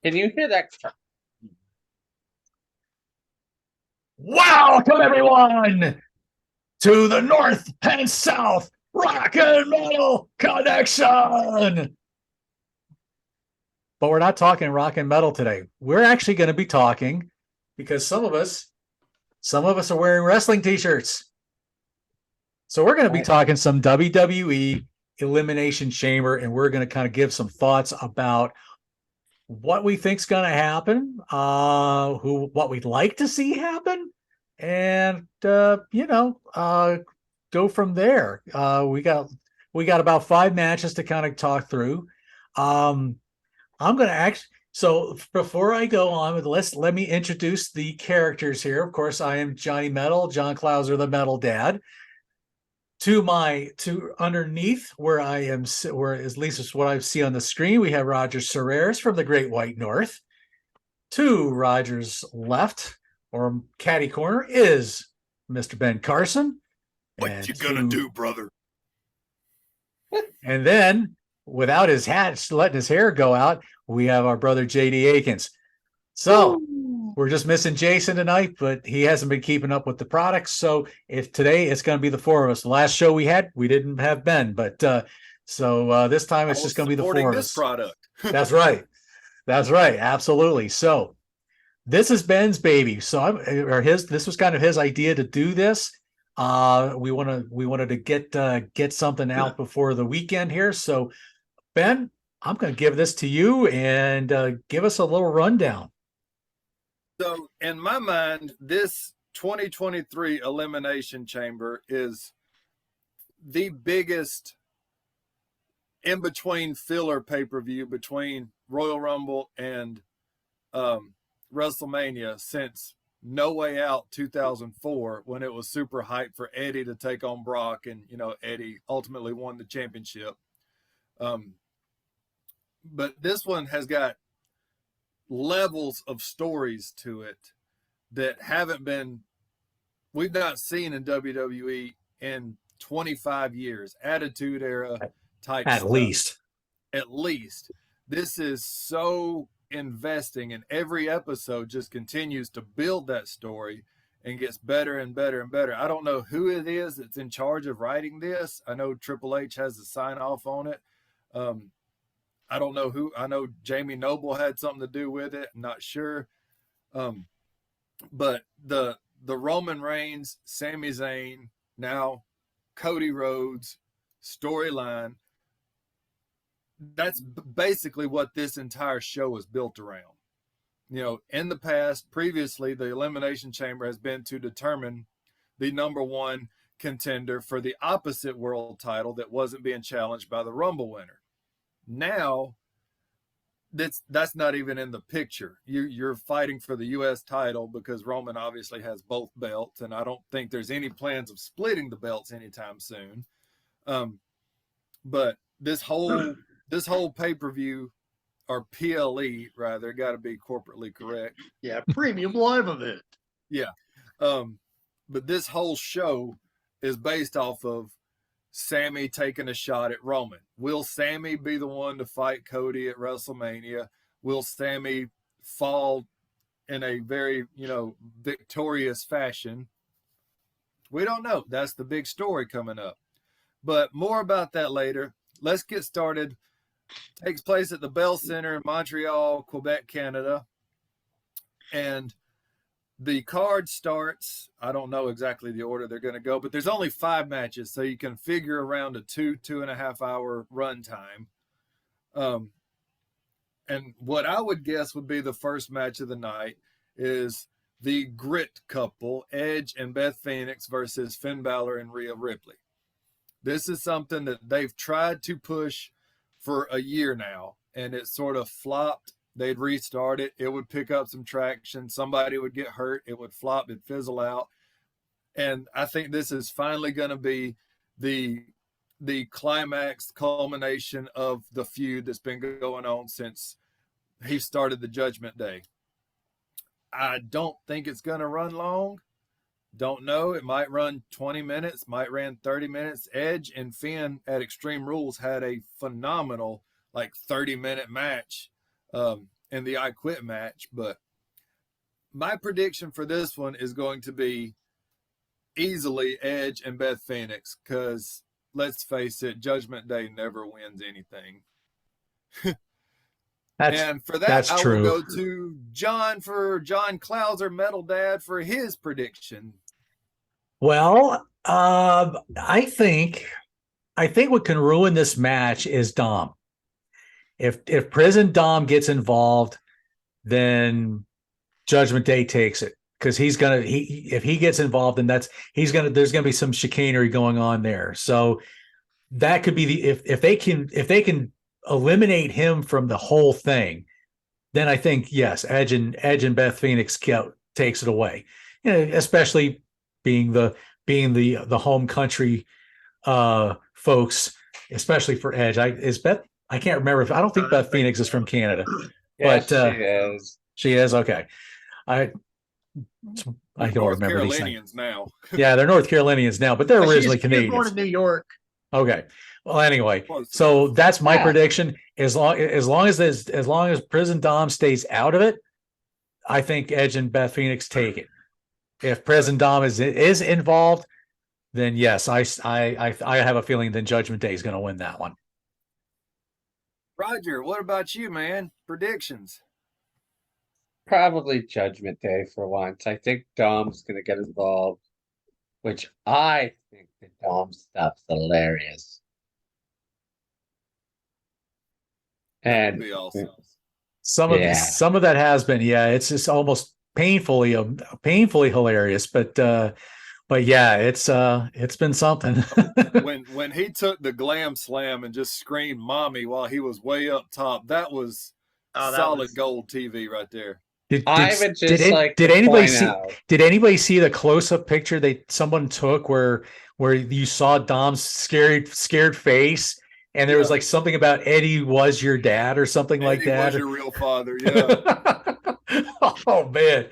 Can you hear that? Welcome, everyone, to the North and South Rock and Metal Connection. But we're not talking rock and metal today. We're actually going to be talking because some of us are wearing wrestling t-shirts. So we're going to be talking some WWE Elimination Chamber, and we're going to kind of give some thoughts about what we think's going to happen, what we'd like to see happen, and go from there. We got about 5 matches to kind of talk through. I'm going to actually. So before I go on with let me introduce the characters here. Of course, I am Johnny Metal, John Clauser, the Metal Dad. To underneath where I am, where at least is what I see on the screen, we have Roger Serreras from the Great White North. To Roger's left, or caddy corner, is Mr. Ben Carson. What you gonna do, brother? And then, without his hat, letting his hair go out, we have our brother JD Akins. So we're just missing Jason tonight, but he hasn't been keeping up with the products. So if today it's going to be the 4 of us. The last show we didn't have Ben, but this time it's just going to be the 4 of us. Product. That's right. That's right. Absolutely. So this is Ben's baby. So this was kind of his idea to do this. We wanted to get something out before the weekend here. So Ben, I'm going to give this to you and give us a little rundown. So in my mind, this 2023 Elimination Chamber is the biggest in-between filler pay-per-view between Royal Rumble and WrestleMania since No Way Out 2004, when it was super hyped for Eddie to take on Brock, and Eddie ultimately won the championship. But this one has got levels of stories to it that we've not seen in WWE in 25 years. Attitude Era type At stuff. At least. This is so investing, and every episode just continues to build that story and gets better and better and better. I don't know who it is that's in charge of writing this. I know Triple H has a sign off on it. I don't know who. I know Jamie Noble had something to do with it. I'm not sure. But the Roman Reigns, Sami Zayn, now Cody Rhodes storyline, that's basically what this entire show is built around. In the past, previously, the Elimination Chamber has been to determine the number one contender for the opposite world title that wasn't being challenged by the Rumble winner. Now, that's not even in the picture. You're fighting for the U.S. title because Roman obviously has both belts, and I don't think there's any plans of splitting the belts anytime soon. But this whole pay-per-view, or PLE rather, got to be corporately correct. Yeah, premium live event. Yeah, but this whole show is based off of Sami taking a shot at Roman. Will Sami be the one to fight Cody at WrestleMania? Will Sami fall in a very, victorious fashion? We don't know. That's the big story coming up. But more about that later. Let's get started. Takes place at the Bell Center in Montreal, Quebec, Canada. And the card starts, I don't know exactly the order they're going to go, but there's only 5 matches, so you can figure around a 2.5 hour run time. And what I would guess would be the first match of the night is the Grit couple, Edge and Beth Phoenix versus Finn Balor and Rhea Ripley. This is something that they've tried to push for a year now, and it sort of flopped. They'd restart it. It would pick up some traction. Somebody would get hurt. It would flop. It'd fizzle out. And I think this is finally going to be the climax culmination of the feud that's been going on since he started the Judgment Day. I don't think it's going to run long. Don't know. It might run 20 minutes, might run 30 minutes. Edge and Finn at Extreme Rules had a phenomenal 30-minute match in the I Quit match. But my prediction for this one is going to be easily Edge and Beth Phoenix, because let's face it, Judgment Day never wins anything. And for that, that's I true. will go to John for John Clouser, Metal Dad, for his prediction. Well, I think what can ruin this match is Dom. If Prison Dom gets involved, then Judgment Day takes it, because if he gets involved, then there's gonna be some chicanery going on there. So that could be if they can eliminate him from the whole thing, then I think yes, Edge and Beth Phoenix takes it away. Especially being the home country folks, especially for Edge. I can't remember I don't think Beth Phoenix is from Canada. Yes, but she is. She is, okay. I don't North remember these things. Carolinians now. Yeah, they're North Carolinians now, but they're originally Canadians. Born in New York. Okay. Well, anyway, so that's my prediction. As long as Prison Dom stays out of it, I think Edge and Beth Phoenix take it. If Prison Dom is involved, then yes, I have a feeling then Judgment Day is going to win that one. Roger, what about you, man? Predictions? Probably Judgment Day for once. I think Dom's going to get involved, which I think the Dom stuff's hilarious. And Be awesome. Some of that has been, it's just almost painfully hilarious, but yeah, it's been something. when he took the glam slam and just screamed "mommy" while he was way up top, that was solid gold TV right there. Did anybody see the close-up picture someone took where you saw Dom's scared face, and there was like something about Eddie was your dad or something like that? Was your real father? Yeah. Oh man,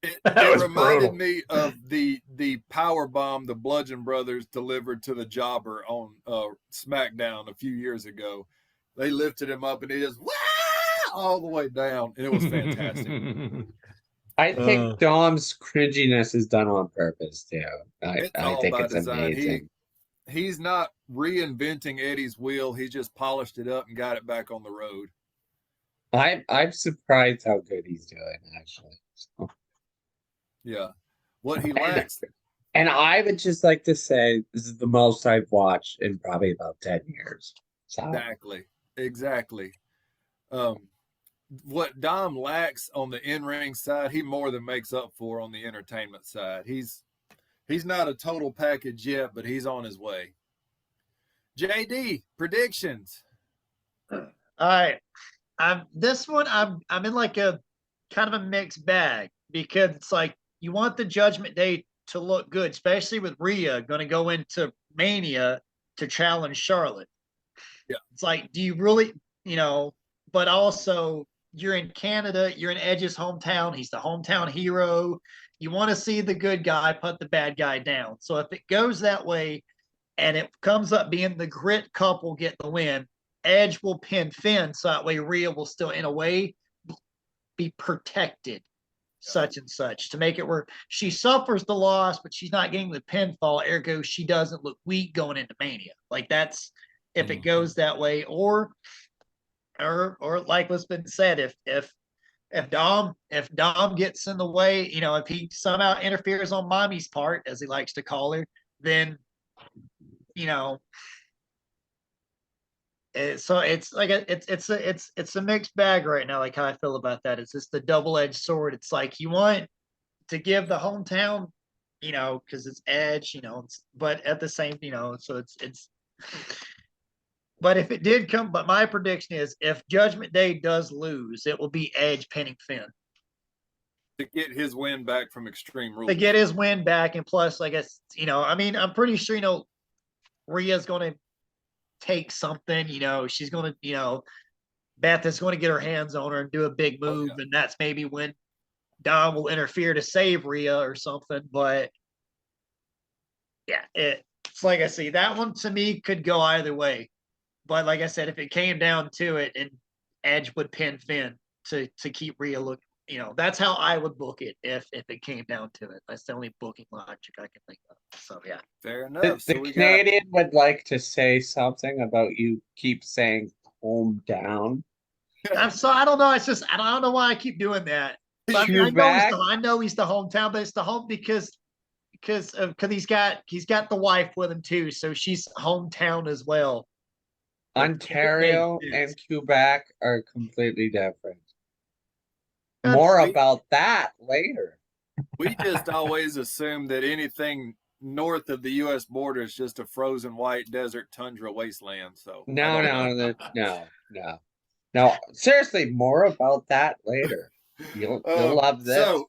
it reminded me of the power bomb the Bludgeon Brothers delivered to the Jobber on SmackDown a few years ago. They lifted him up and he just all the way down, and it was fantastic. I think Dom's cringiness is done on purpose too. I think it's design. amazing. He's not reinventing Eddie's wheel. He just polished it up and got it back on the road. I'm surprised how good he's doing, actually. So. Yeah. What he lacks. And I would just like to say this is the most I've watched in probably about 10 years. So. Exactly. What Dom lacks on the in-ring side, he more than makes up for on the entertainment side. He's not a total package yet, but he's on his way. JD, predictions. All right. This one I'm in like a kind of a mixed bag, because it's like you want the Judgment Day to look good, especially with Rhea going to go into Mania to challenge Charlotte. Yeah. It's like, do you really, but also you're in Canada, you're in Edge's hometown. He's the hometown hero. You want to see the good guy put the bad guy down. So if it goes that way and it comes up being the grit couple get the win, Edge will pin Finn, so that way Rhea will still, in a way, be protected, such and such, to make it where she suffers the loss, but she's not getting the pinfall. Ergo, she doesn't look weak going into Mania. Like that's if it goes that way, or like what's been said, if Dom gets in the way, if he somehow interferes on Mommy's part, as he likes to call her, then so it's like it's a mixed bag right now. Like how I feel about that. It's just the double-edged sword. It's like you want to give the hometown, because it's Edge, but at the same, so it's. But if it did come, but my prediction is if Judgment Day does lose, it will be Edge pinning Finn to get his win back from Extreme Rules. To get his win back, and plus, I guess I'm pretty sure Rhea's going to take something. She's going to Beth is going to get her hands on her and do a big move, and that's maybe when Dom will interfere to save Rhea or something. But yeah, it's like I see that one to me could go either way. But like I said, if it came down to it, and Edge would pin Finn to keep Rhea look. That's how I would book it if it came down to it. That's the only booking logic I can think of. So yeah. Fair The, enough. the So we got Canadian would like to say something about you keep saying hometown. I don't know. It's just I don't know why I keep doing that. But Quebec. I know he's the hometown, but it's the home because he's got the wife with him too, so she's hometown as well. Ontario It makes and sense. Quebec are completely different. That's- More about that later. we just always assume that anything north of the U.S. border is just a frozen white desert tundra wasteland. So I No, don't know. no. Seriously, more about that later. You'll love this.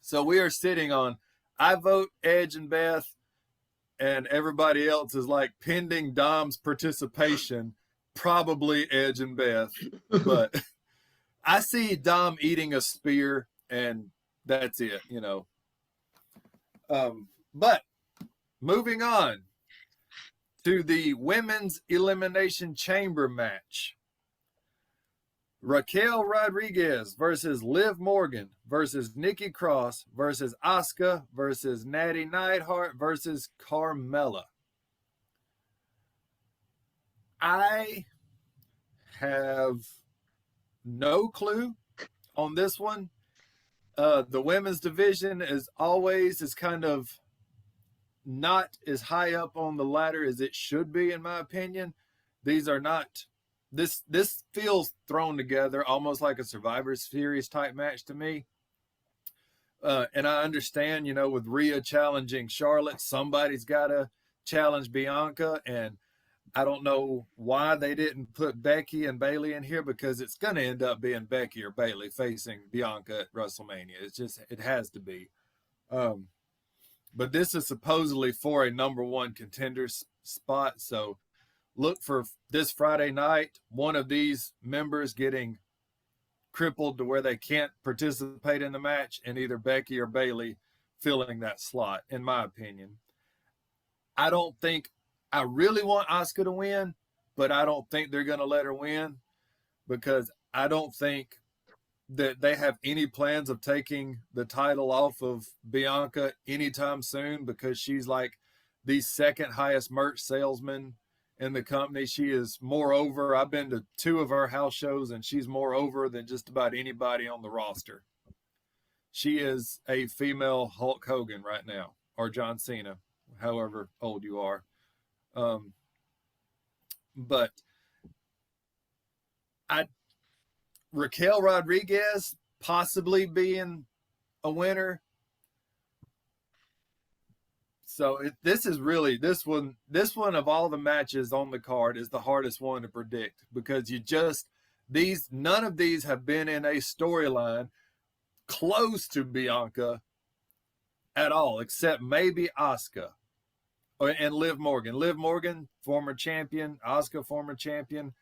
So we are sitting on. I vote Edge and Beth, and everybody else is like pending Dom's participation. Probably Edge and Beth, but I see Dom eating a spear, and that's it. But moving on to the women's Elimination Chamber match. Raquel Rodriguez versus Liv Morgan versus Nikki Cross versus Asuka versus Natty Neidhart versus Carmella. I have no clue on this one. The women's division is kind of not as high up on the ladder as it should be, in my opinion. These are not. This feels thrown together almost like a Survivor Series type match to me. And I understand, with Rhea challenging Charlotte, somebody's got to challenge Bianca. And I don't know why they didn't put Becky and Bayley in here, because it's going to end up being Becky or Bayley facing Bianca at WrestleMania. It has to be. But this is supposedly for a number one contender spot. So look for this Friday night, one of these members getting crippled to where they can't participate in the match, and either Becky or Bayley filling that slot, in my opinion. I really want Asuka to win, but I don't think they're going to let her win, because I don't think that they have any plans of taking the title off of Bianca anytime soon, because she's like the second highest merch salesman in the company. She is more over. I've been to 2 of her house shows, and she's more over than just about anybody on the roster. She is a female Hulk Hogan right now, or John Cena, however old you are. But Raquel Rodriguez possibly being a winner. So this one of all the matches on the card is the hardest one to predict, because none of these have been in a storyline close to Bianca at all, except maybe Asuka and Liv Morgan. Liv Morgan, former champion, Asuka, former champion.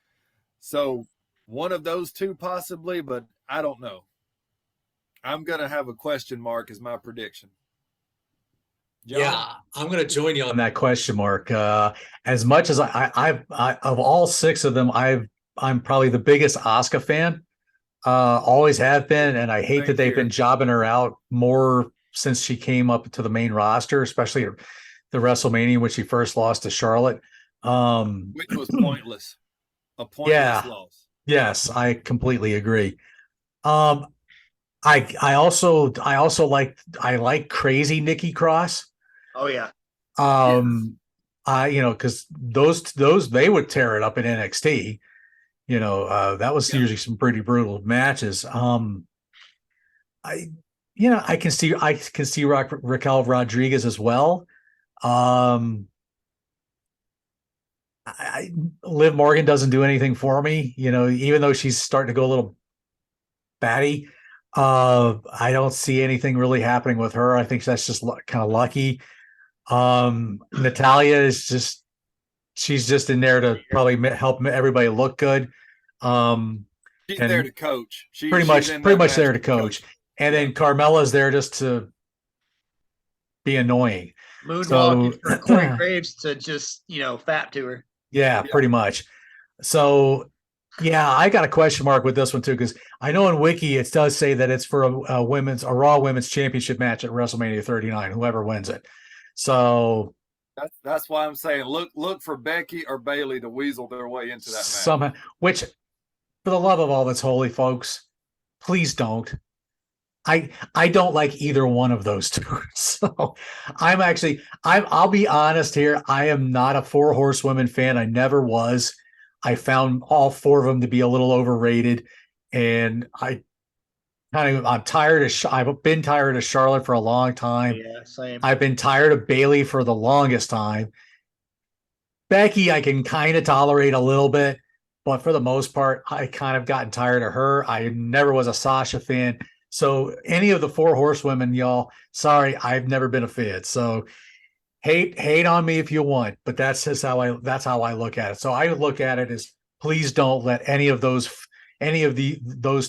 So one of those two possibly, but I don't know. I'm going to have a question mark as my prediction. John? Yeah, I'm going to join you on that question mark. As much as I of all 6 of them, I'm probably the biggest Asuka fan. Always have been, and I hate that they've been jobbing her out more since she came up to the main roster, especially the WrestleMania when she first lost to Charlotte. Which was pointless. A pointless loss. Yes, I completely agree. I also like crazy Nikki Cross. Oh yeah. Because those they would tear it up in NXT. That was usually some pretty brutal matches. I can see Raquel Rodriguez as well. Liv Morgan doesn't do anything for me, even though she's starting to go a little batty. I don't see anything really happening with her. I think that's just kind of lucky. Natalia is she's just in there to probably help everybody look good. She's there to coach. Pretty much there to coach. And then Carmella's there just to be annoying. Moonwalking for Corey Graves to just, fap to her. Yeah, pretty much. So Yeah, I got a question mark with this one too, because I know in Wiki it does say that it's for a Raw Women's Championship match at WrestleMania 39, whoever wins it. So That's why I'm saying look for Becky or Bailey to weasel their way into that match. somehow, which for the love of all that's holy, folks, please don't. I don't like either one of those two. So I'll be honest here. I am not a four horsewomen fan. I never was. I found all four of them to be a little overrated. And I'm tired I've been tired of Charlotte for a long time. Yeah, same. I've been tired of Bailey for the longest time. Becky, I can kind of tolerate a little bit, but for the most part, I kind of gotten tired of her. I never was a Sasha fan. So any of the four horsewomen, y'all, sorry, I've never been a fan. So hate on me if you want, but that's how I look at it. So I look at it as please don't let any of those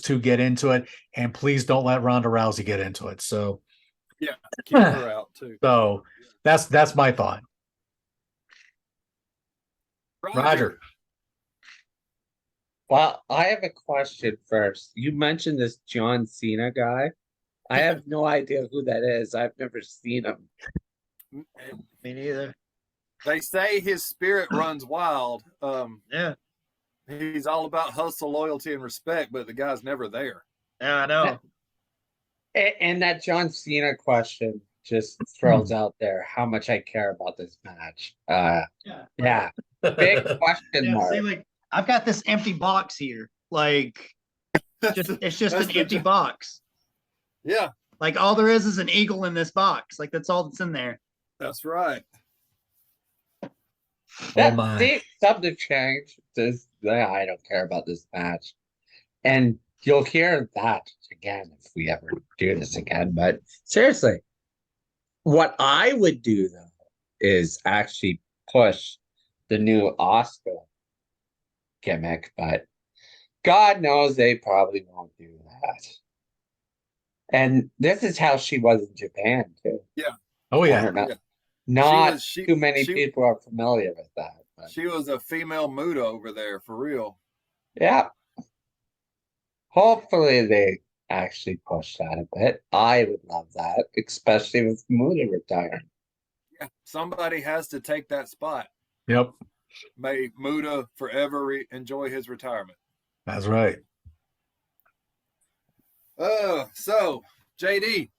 two get into it, and please don't let Ronda Rousey get into it. So yeah, keep her out too. So that's my thought. Roger. Well, I have a question first. You mentioned this John Cena guy. I have no idea who that is. I've never seen him. Me neither. They say his spirit runs wild. Yeah. He's all about hustle, loyalty, and respect, but the guy's never there. Yeah, I know. And that John Cena question just throws out there how much I care about this match. Yeah. Big question mark. See, like I've got this empty box here. Like it's just an empty box. Yeah. Like all there is an eagle in this box. Like that's all that's in there. That's right. See, something changed. I don't care about this match. And you'll hear that again if we ever do this again. But seriously, what I would do though is actually push the new Asuka gimmick, but God knows they probably won't do that. And this is how she was in Japan too. Yeah. Oh yeah. Not too many people are familiar with that. But. She was a female Muda over there for real. Yeah. Hopefully they actually push that a bit. I would love that, especially with Muda retiring. Yeah, somebody has to take that spot. Yep. May Muda forever enjoy his retirement. That's right. So JD,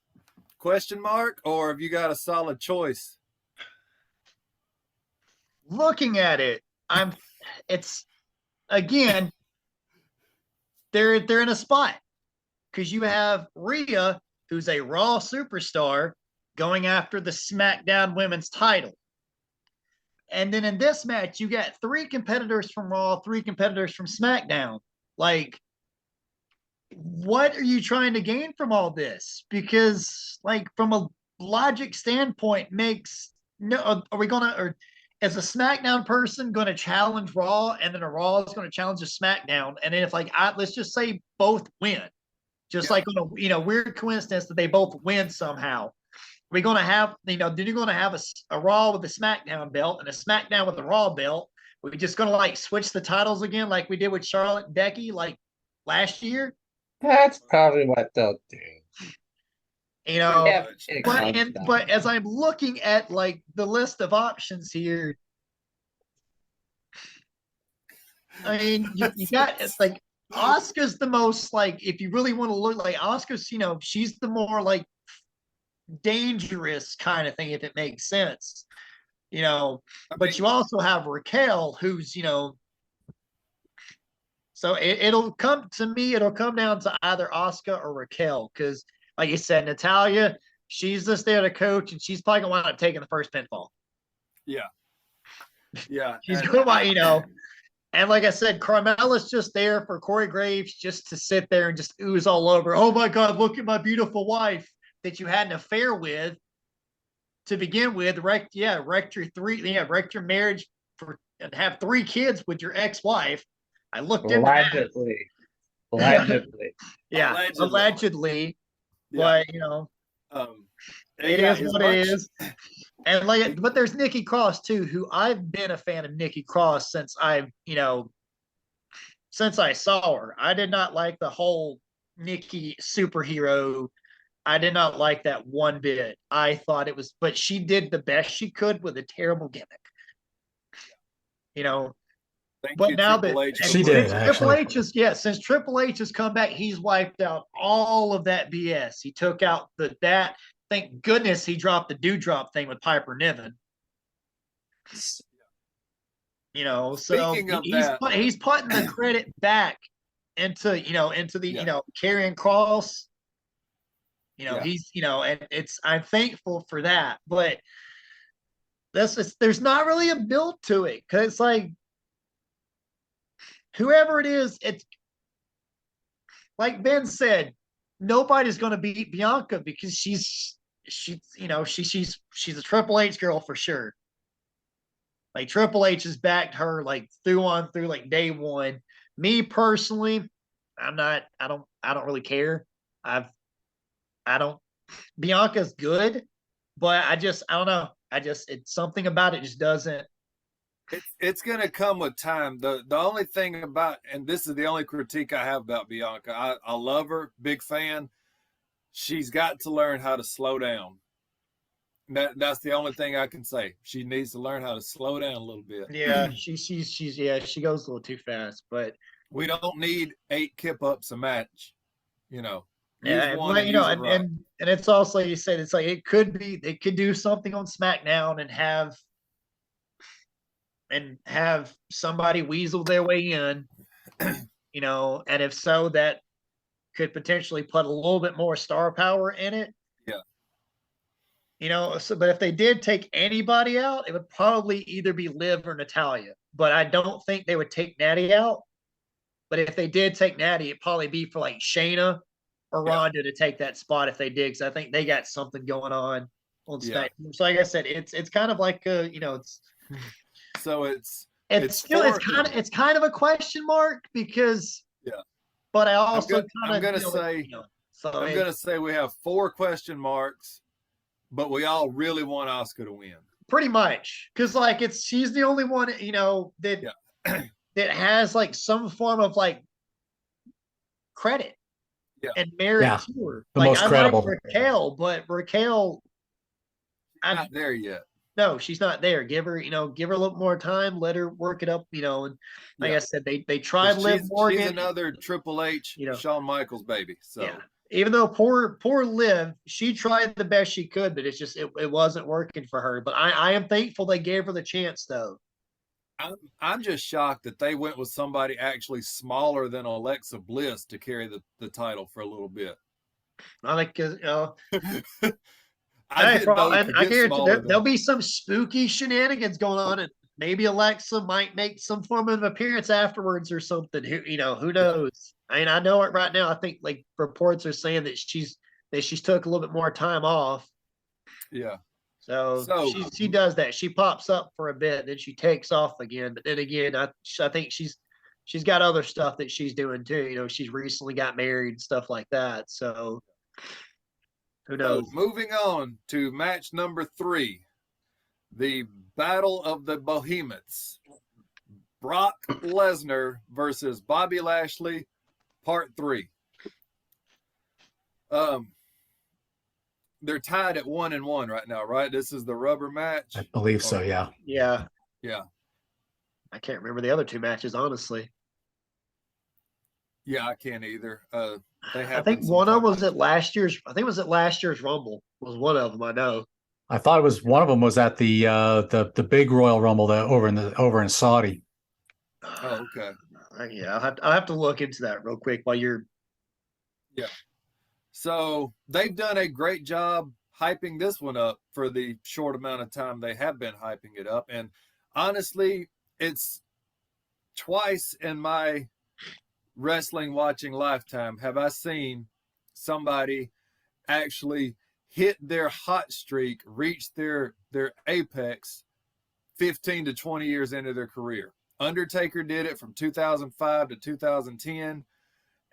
question mark, or have you got a solid choice? Looking at it, it's again, they're in a spot because you have Rhea, who's a Raw superstar, going after the SmackDown Women's title. And then in this match, you got 3 competitors from Raw, 3 competitors from SmackDown. Like, what are you trying to gain from all this? Because, like, from a logic standpoint, are we gonna, or is a SmackDown person going to challenge Raw, and then a Raw is going to challenge a SmackDown, and then if let's just say both win, just like on a weird coincidence that they both win somehow. We're going to have, then you're going to have a Raw with a SmackDown belt and a SmackDown with a Raw belt. We're just going to switch the titles again like we did with Charlotte and Becky like last year. That's probably what they'll do. But as I'm looking at the list of options here, I mean, you got it's like Asuka's the most if you really want to look like Asuka's, she's the more dangerous kind of thing, if it makes sense, but you also have Raquel, who's so it'll come down to either Asuka or Raquel, because like you said, Natalya, she's just there to coach, and she's probably gonna wind up taking the first pinfall. Yeah She's gonna and like I said, Carmella's just there for Corey Graves, just to sit there and just ooze all over. Oh my God, look at my beautiful wife that you had an affair with to begin with, wrecked your marriage and have 3 kids with your ex-wife. I looked into allegedly. Yeah, allegedly. But it is what it is. And but there's Nikki Cross too, who I've been a fan of Nikki Cross since I've since I saw her. I did not like the whole Nikki superhero. I did not like that one bit. I thought it was, but she did the best she could with a terrible gimmick. You know, Thank but you, now Triple that H. She for did, bringing it Triple actually. up. H is, yeah, since Triple H has come back, he's wiped out all of that BS. He took out that. Thank goodness he dropped the dewdrop thing with Piper Niven. You know, so Speaking of that, he's putting the credit back into the Yeah. Karrion Kross. Yeah. He's and I'm thankful for that, but there's not really a build to it because like whoever it is, it's like Ben said, nobody's going to beat Bianca because she's a Triple H girl for sure. Like Triple H has backed her like through like day one. Me personally, I don't really care. I don't Bianca's good, but I don't know. It's something about it just doesn't. it's going to come with time. The only thing about, and this is the only critique I have about Bianca, I love her, big fan. She's got to learn how to slow down. That's the only thing I can say. She needs to learn how to slow down a little bit. Yeah, she goes a little too fast, but We don't need 8 kip ups a match. Use yeah, one and use it right. and it's also like you said, it's like it could be they could do something on SmackDown and have somebody weasel their way in, and if so, that could potentially put a little bit more star power in it. Yeah. So but if they did take anybody out, it would probably either be Liv or Natalia. But I don't think they would take Natty out. But if they did take Natty, it'd probably be for like Shayna or Ronda to take that spot if they did, because I think they got something going on SmackDown. So like I said, it's kind of like it's so it's still it's kind of a question mark because but I also I'm gonna say we have 4 question marks, but we all really want Asuka to win. Pretty much, because like she's the only one that that has like some form of like credit and merit to her. The like most credible. like Raquel, but Raquel, I'm not there yet. No, she's not there. Give her a little more time. Let her work it up. And like I said, they tried Liv Morgan. She's another Triple H, Shawn Michaels baby. So even though poor Liv, she tried the best she could, but it's just it wasn't working for her. But I am thankful they gave her the chance, though. I'm just shocked that they went with somebody actually smaller than Alexa Bliss to carry the title for a little bit. I think I guarantee there'll be some spooky shenanigans going on, and maybe Alexa might make some form of appearance afterwards or something. Who knows? I mean, I know it right now. I think like reports are saying that she's took a little bit more time off. Yeah. So she does that. She pops up for a bit, then she takes off again. But then again, I think she's got other stuff that she's doing too. She's recently got married and stuff like that. So who knows? So moving on to match number 3, the Battle of the Behemoths. Brock Lesnar versus Bobby Lashley, part 3. They're tied at 1-1 right now, right? This is the rubber match. I believe so. Yeah. Yeah. I can't remember the other 2 matches, honestly. Yeah, I can't either. I think one of them was at last year's. I think it was at last year's Rumble. Was one of them. I know. I thought it was one of them was at the big Royal Rumble over in Saudi. Oh, okay. Yeah, I'll have to look into that real quick while you're. Yeah. So they've done a great job hyping this one up for the short amount of time they have been hyping it up. And honestly, it's twice in my wrestling watching lifetime have I seen somebody actually hit their hot streak, reach their apex 15 to 20 years into their career. Undertaker did it from 2005 to 2010,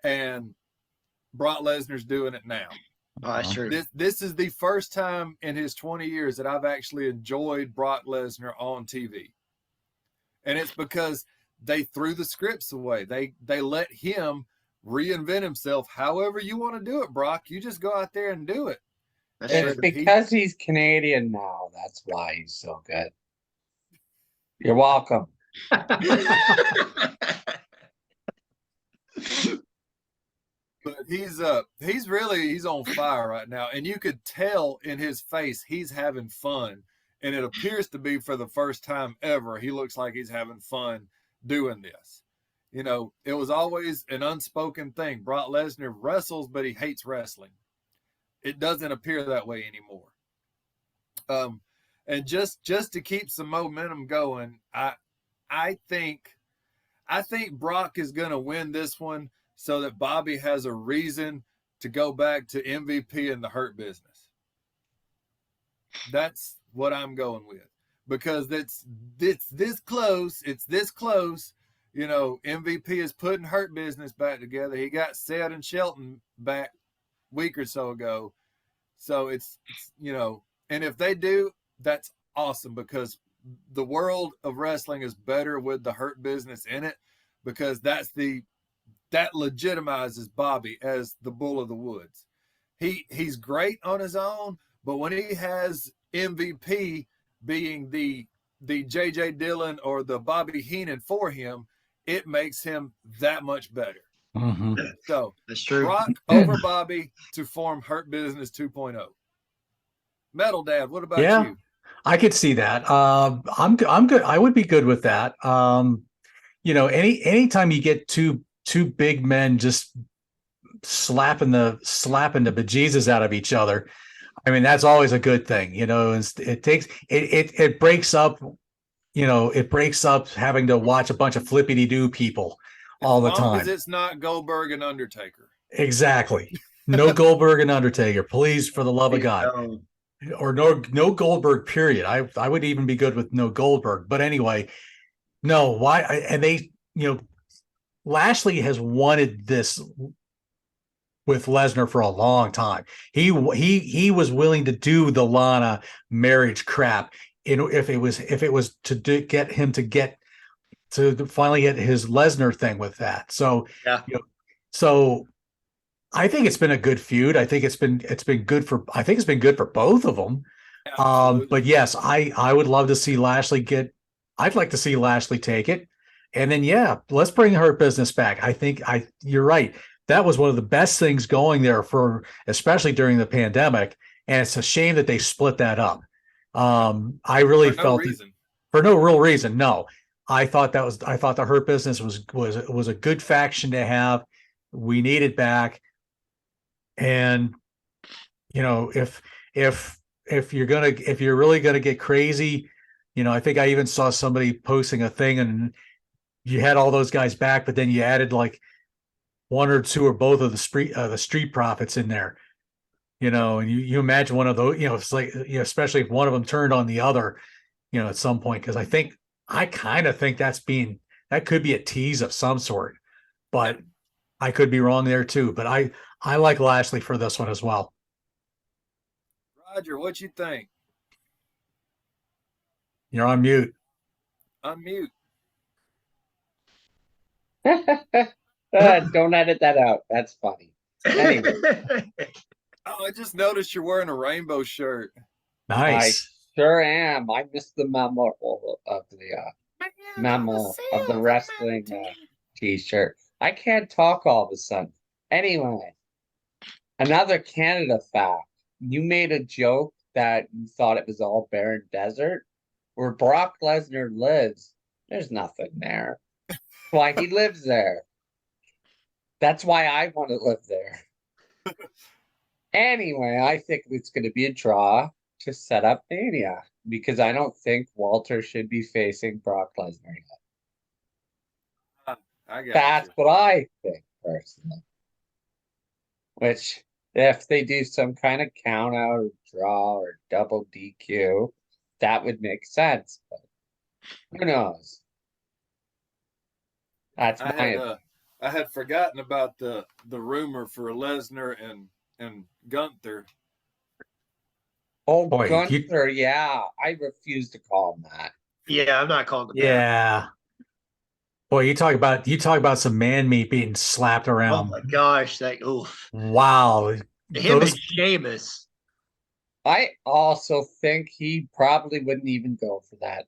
and Brock Lesnar's doing it now. Oh, that's true. This is the first time in his 20 years that I've actually enjoyed Brock Lesnar on TV. And it's because they threw the scripts away. They let him reinvent himself. However you want to do it, Brock, you just go out there and do it. That's It's true. because he's Canadian now. That's why he's so good. You're welcome. But he's on fire right now, and you could tell in his face he's having fun, and it appears to be for the first time ever. He looks like he's having fun doing this. You know, it was always an unspoken thing. Brock Lesnar wrestles, but he hates wrestling. It doesn't appear that way anymore. And just to keep some momentum going, I think Brock is going to win this one so that Bobby has a reason to go back to MVP in the Hurt Business. That's what I'm going with, because it's this close. It's this close. You know, MVP is putting Hurt Business back together. He got Seth and Shelton back a week or so ago. So it's you know, and if they do, that's awesome, because the world of wrestling is better with the Hurt Business in it, because that legitimizes Bobby as the bull of the woods. He's great on his own, but when he has MVP being the JJ Dillon or the Bobby Heenan for him, it makes him that much better. Mm-hmm. So That's true. Brock over Bobby to form Hurt Business 2.0. Metal Dad, what about you? I could see that. I'm good. I would be good with that. You know, anytime you get two big men just slapping the bejesus out of each other, I mean, that's always a good thing. You know, it breaks up. You know, it breaks up having to watch a bunch of flippity-doo people all the time. As it's not Goldberg and Undertaker. Exactly. No Goldberg and Undertaker, please, for the love of God. Or no Goldberg, period. I would even be good with no Goldberg. But anyway, no, why? And they, you know, Lashley has wanted this with Lesnar for a long time. He was willing to do the Lana marriage crap. If it was to get him to finally get his Lesnar thing with that. So yeah. You know, so I think it's been a good feud. I think it's been good for both of them. But yes, I would love to see Lashley I'd like to see Lashley take it. And then, yeah, let's bring Hurt Business back. I think you're right. That was one of the best things going there especially during the pandemic. And it's a shame that they split that up. I really felt for no real reason. No, I thought the Hurt Business was a good faction to have. We need it back. And, you know, if you're really going to get crazy, you know, I think I even saw somebody posting a thing and you had all those guys back, but then you added like one or two or both of the street profits in there, you know, and you imagine one of those, you know, it's like, you know, especially if one of them turned on the other, you know, at some point, because I kind of think that could be a tease of some sort, but I could be wrong there too. But I like Lashley for this one as well. Roger, what you think? You're on mute. Unmute. Don't edit that out. That's funny. Anyway. Oh, I just noticed you're wearing a rainbow shirt. Nice. I sure am. I missed the memo of the wrestling t-shirt. I can't talk all of a sudden. Anyway, another Canada fact. You made a joke that you thought it was all barren desert. Where Brock Lesnar lives, there's nothing there. Why he lives there. That's why I want to live there. Anyway, I think it's going to be a draw to set up Mania, because I don't think Walter should be facing Brock Lesnar yet. That's what I think personally. Which, if they do some kind of count out or draw or double DQ, that would make sense. But who knows? That's I had forgotten about the rumor for Lesnar and Gunther. Oh, boy, Gunther, yeah. I refuse to call him that. Yeah, I'm not calling him that. Boy, you talk about some man meat being slapped Oh around. my gosh, that oof. Wow. Him and Those Sheamus. I also think he probably wouldn't even go for that.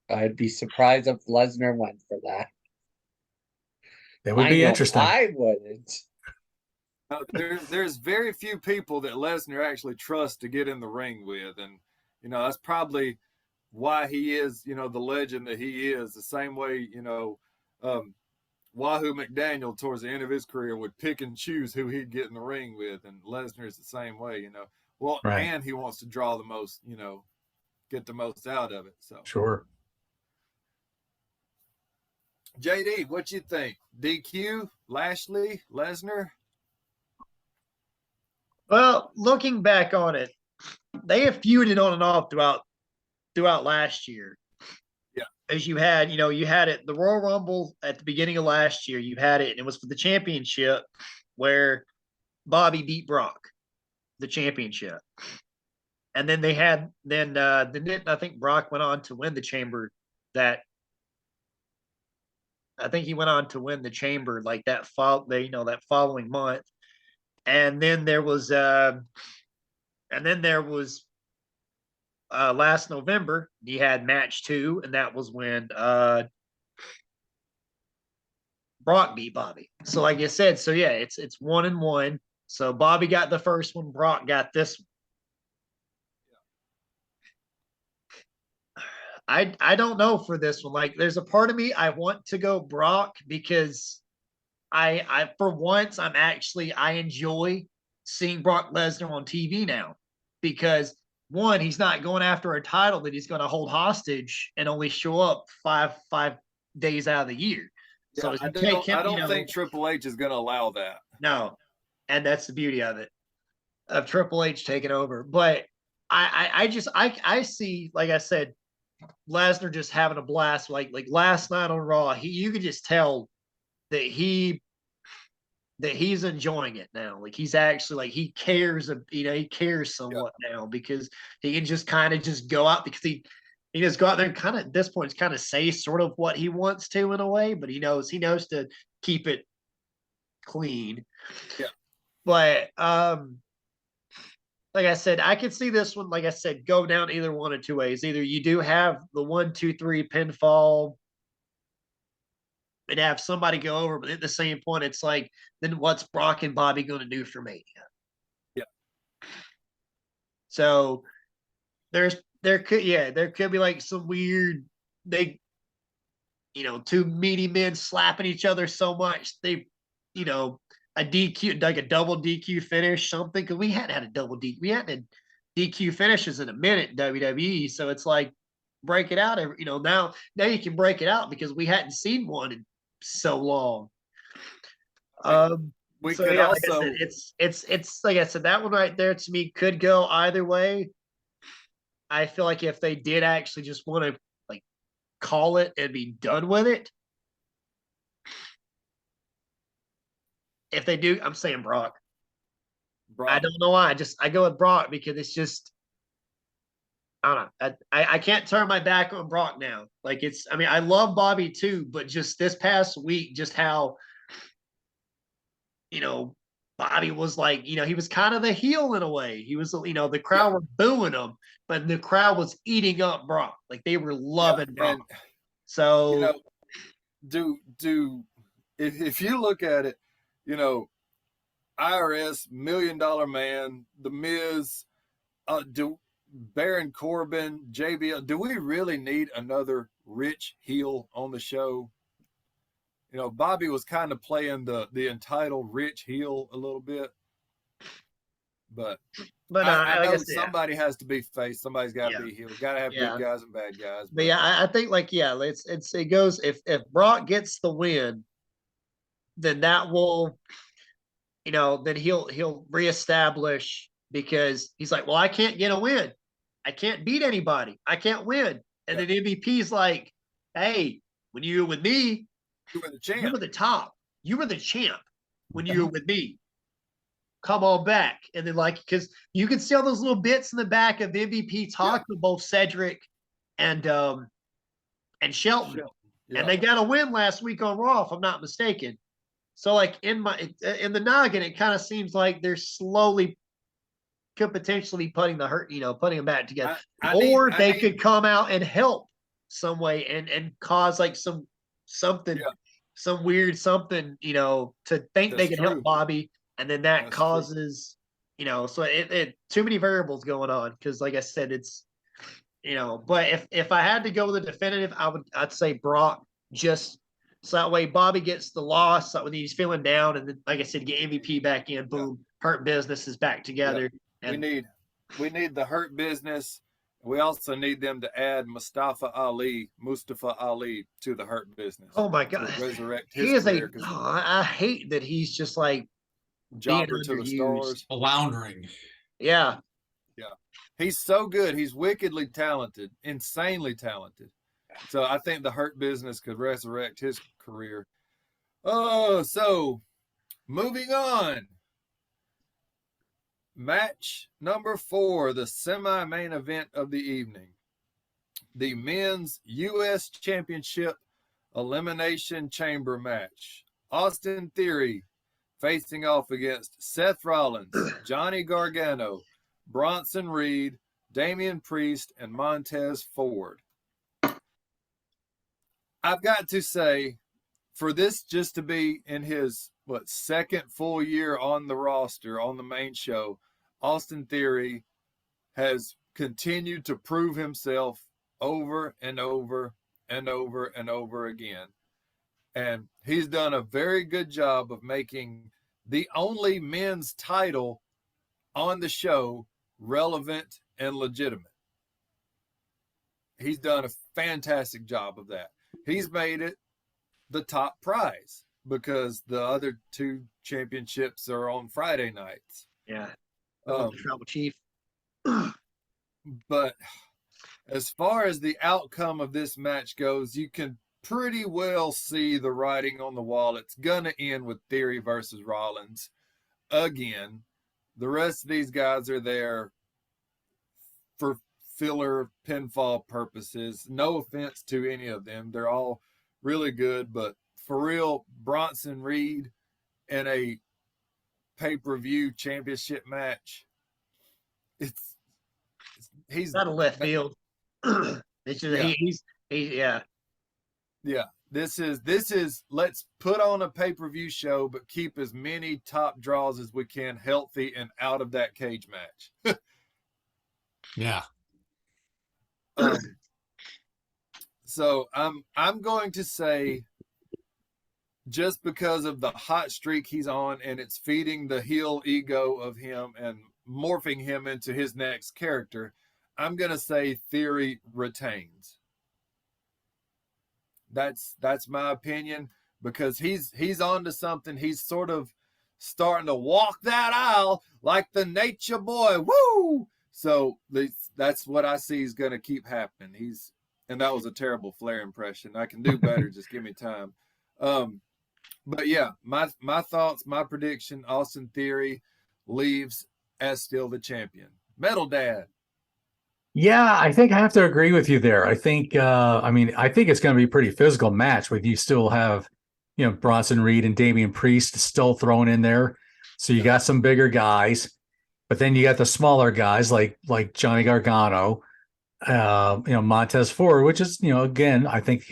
I'd be surprised if Lesnar went for that. that would I be know interesting. I wouldn't. There's very few people that Lesnar actually trusts to get in the ring with, and that's probably why he is the legend that he is. The same way um, Wahoo McDaniel towards the end of his career would pick and choose who he'd get in the ring with, and Lesnar is the same way. Well, Right. and he wants to draw the most, get the most out of it. So, Sure. JD, what you think? DQ, Lashley, Lesnar? Well, looking back on it, they have feuded on and off throughout last year. Yeah. As you had it the Royal Rumble at the beginning of last year. You had it, and it was for the championship where Bobby beat Brock, the championship. And then I think Brock went on to win the chamber that I think he went on to win the chamber like that that following month. And then there was last November, he had match 2, and that was when Brock beat Bobby. So like I said, so yeah, it's 1-1. So Bobby got the first one, Brock got this one. I don't know for this one. Like, there's a part of me I want to go Brock because I for once I enjoy seeing Brock Lesnar on TV now, because one, he's not going after a title that he's going to hold hostage and only show up five days out of the year. So Yeah, I don't think Triple H is going to allow that. No, and that's the beauty of it, of Triple H taking over. But I see, like I said, Lesnar just having a blast. Like last night on Raw, you could just tell that he's enjoying it now. Like, he's actually, like, he cares, he cares somewhat now, because he can just kind of just go out, because he just go out there and kind of at this point kind of say sort of what he wants to in a way, but he knows to keep it clean. Yeah. But like I said, I could see this one, like I said, go down either one of two ways. Either you do have the 1-2-3 pinfall and have somebody go over, but at the same point, it's like, then what's Brock and Bobby going to do for me? Yeah. So there could be like some weird, two meaty men slapping each other so much a DQ, like a double DQ finish, something, because we hadn't had a double DQ. We hadn't had DQ finishes in a minute in WWE. So it's like, break it out now you can break it out, because we hadn't seen one in so long. We so could yeah, also, like I said, it's like I said, that one right there to me could go either way. I feel like if they did actually just want to like call it and be done with it, if they do, I'm saying Brock. I don't know why. I go with Brock because it's just, I don't know. I can't turn my back on Brock now. Like, I love Bobby too, but just this past week, just how, Bobby was like, he was kind of the heel in a way. He was, the crowd were booing him, but the crowd was eating up Brock. Like, they were loving Brock. And, so, if you look at it, IRS, $1 Million Man, The Miz, Baron Corbin, JBL, do we really need another rich heel on the show? Bobby was kind of playing the entitled rich heel a little bit, but I know somebody has to be face. Somebody's got to be heel. Got to have good guys and bad guys. But yeah, I think it goes, if Brock gets the win, then that will, then he'll reestablish, because he's like, well, I can't get a win. I can't beat anybody. I can't win. And then MVP's like, hey, when you were with me, you were the champ. You were the top. You were the champ when you were with me. Come on back. And then, because you can see all those little bits in the back of MVP talking to both Cedric and Shelton. And they got a win last week on Raw, if I'm not mistaken. So, like in the noggin, it kind of seems like they're slowly could potentially putting them back together, they could come out and help some way and cause like something, some weird something, to think they can help Bobby, and then that causes, so it too many variables going on, because like I said, it's but if I had to go with a definitive, I'd say Brock, just so that way Bobby gets the loss when he's feeling down, and then like I said, get MVP back in, boom, Hurt Business is back together. And we need the Hurt Business. We also need them to add Mustafa Ali to the Hurt Business. Oh my God, resurrect his career. I hate that he's just like jobber to the stars, floundering. Yeah. He's so good. He's wickedly talented, insanely talented. So I think the Hurt Business could resurrect his career. Oh, so moving on. Match number 4, the semi-main event of the evening. The Men's U.S. Championship Elimination Chamber match. Austin Theory facing off against Seth Rollins, Johnny Gargano, Bronson Reed, Damian Priest, and Montez Ford. I've got to say, for this just to be in his second full year on the roster, on the main show, Austin Theory has continued to prove himself over and over and over and over again. And he's done a very good job of making the only men's title on the show relevant and legitimate. He's done a fantastic job of that. He's made it the top prize because the other 2 championships are on Friday nights. Yeah. Tribal Chief. But as far as the outcome of this match goes, you can pretty well see the writing on the wall. It's going to end with Theory versus Rollins again. The rest of these guys are there for filler pinfall purposes. No offense to any of them. They're all really good, but for real, Bronson Reed in a pay-per-view championship match, he's not a left field. It's just yeah. This is let's put on a pay-per-view show, but keep as many top draws as we can healthy and out of that cage match. Yeah. So I'm going to say, just because of the hot streak he's on, and it's feeding the heel ego of him and morphing him into his next character, I'm going to say Theory retains. That's my opinion, because he's on to something. He's sort of starting to walk that aisle like the nature boy. Woo! So that's what I see is going to keep happening. And that was a terrible Flair impression. I can do better. Just give me time. But yeah, my thoughts, my prediction, Austin Theory leaves as still the champion. Metal Dad. Yeah, I think I have to agree with you there. I think, I think it's going to be a pretty physical match with you still have, Bronson Reed and Damian Priest still thrown in there. So you got some bigger guys, but then you got the smaller guys like Johnny Gargano, Montez Ford, which is, again, I think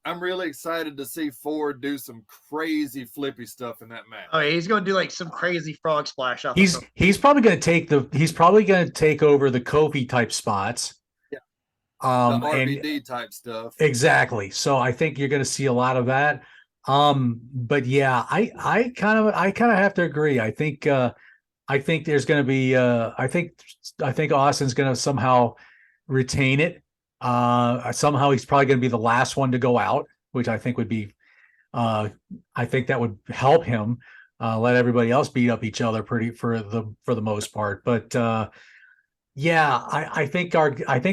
I'm really excited to see Ford do some crazy flippy stuff in that match. Oh, yeah, he's going to do like some crazy frog splash off. He's probably going to take over the Kofi type spots. Yeah. The RVD type stuff. Exactly. So I think you're going to see a lot of that. But yeah, I kind of have to agree. I think there's going to be I think Austin's going to somehow retain it. Somehow he's probably going to be the last one to go out, which I think would be I think that would help him let everybody else beat up each other for the most part. But yeah, I think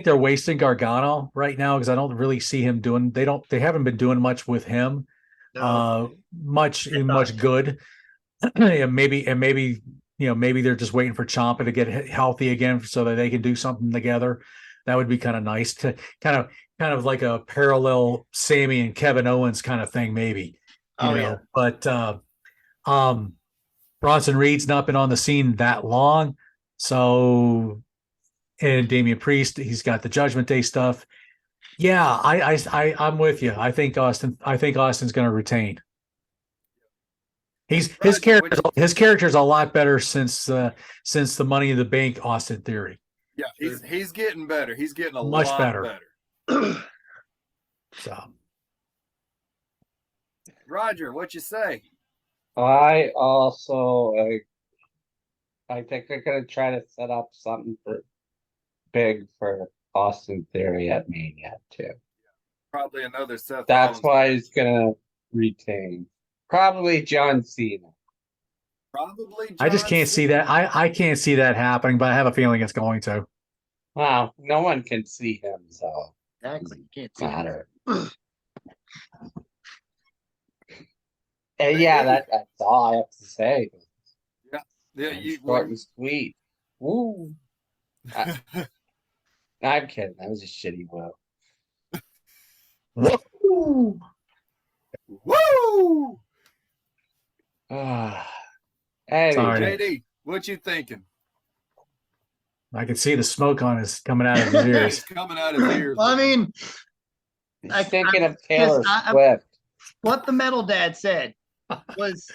they're wasting Gargano right now, because I don't really see him doing they haven't been doing much with him. Much good. and maybe they're just waiting for Ciampa to get healthy again so that they can do something together. That would be kind of nice to kind of kind of like a parallel Sammy and Kevin Owens kind of thing, maybe. Oh yeah. But Bronson Reed's not been on the scene that long, so and Damian Priest, he's got the Judgment Day stuff. Yeah, I'm with you. I think Austin's going to retain. Roger, His character's a lot better since the Money in the Bank Austin Theory. yeah, he's getting better. He's getting a Much lot better. So Roger, what you say? I also, I think they're gonna try to set up something big for Austin Theory at Mania too. Probably another Seth That's Rollins. why he's gonna retain. Probably John Cena. Probably. John I just can't see that. I can't see that happening, but I have a feeling it's going to. Wow, no one can see him, so Exactly. You can't see matter. it. And yeah, that's all I have to say. Yeah, Short and sweet. Woo. I'm kidding. That was a shitty whoa. Woo! Woo! Hey, Sorry. JD, what you thinking? I can see the smoke on his coming out of his It's ears. coming out his ears. Well, I mean, he's thinking of Taylor I- Swift. what the Metal Dad said was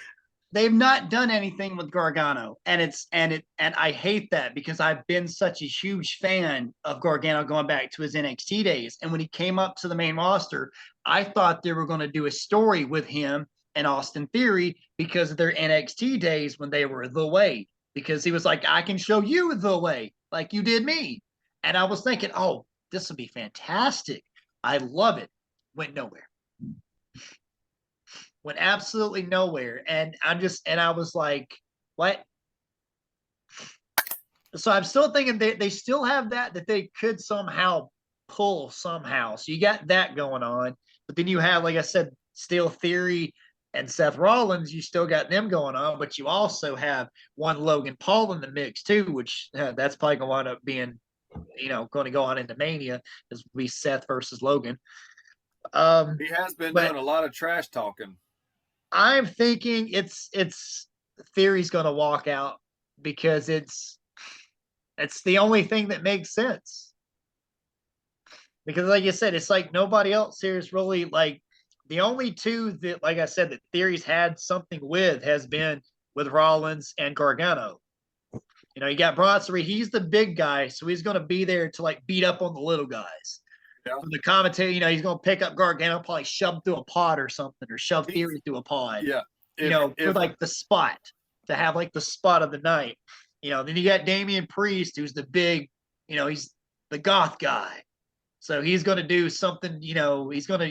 they've not done anything with Gargano, and I hate that because I've been such a huge fan of Gargano going back to his NXT days, and when he came up to the main roster, I thought they were going to do a story with him and Austin Theory because of their NXT days when they were the way, because he was like, I can show you the way like you did me, and I was thinking, oh, this would be fantastic. I love it. Went nowhere. Went absolutely nowhere. And I was like, what? So I'm still thinking they still have that they could somehow pull somehow. So you got that going on. But then you have, like I said, Steel Theory and Seth Rollins. You still got them going on. But you also have one Logan Paul in the mix too, which that's probably going to wind up being, going to go on into Mania as we Seth versus Logan. He has been doing a lot of trash talking. I'm thinking it's Theory's going to walk out because it's the only thing that makes sense. Because, like you said, it's like nobody else here is really like the only two that, like I said, that Theory's had something with has been with Rollins and Gargano. You got Bronson Reed. He's the big guy, so he's going to be there to like beat up on the little guys. Yeah. From the commentary, he's going to pick up Gargano, probably shove him through a pod or something, or shove Theory through a pod. Yeah. For like the spot, to have like the spot of the night. Then you got Damian Priest, who's the big, he's the goth guy. So he's going to do something, he's going to,